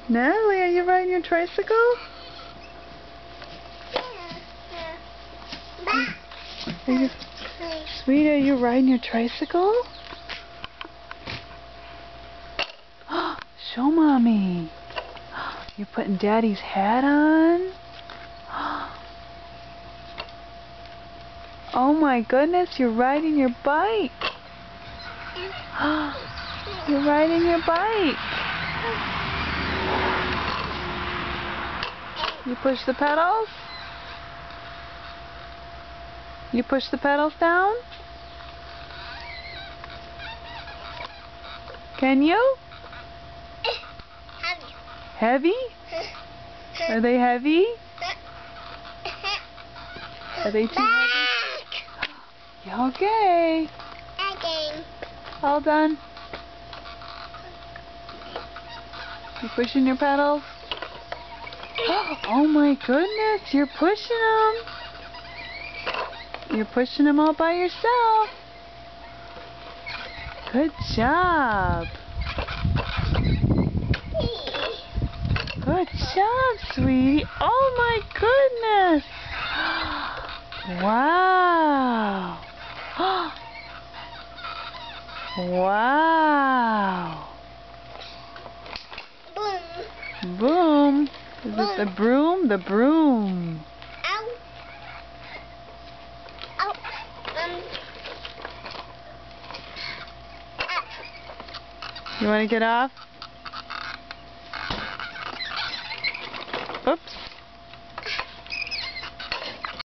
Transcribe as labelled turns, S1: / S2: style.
S1: Natalie, are you riding your tricycle? Sweetie, are you riding your tricycle? Show Mommy. You're putting Daddy's hat on? Oh my goodness, you're riding your bike. You're riding your bike. You push the pedals? You push the pedals down? Can you? Heavy? Are they heavy? Are they too heavy? Okay. All done. You pushing your pedals? Oh my goodness, you're pushing them. You're pushing them all by yourself. Good job. Good job, sweetie. Oh my goodness. Wow. Wow.
S2: Boom.
S1: Boom. Is
S2: Boom.
S1: it the broom? The broom.
S2: Ow. Ow.
S1: You want to get off?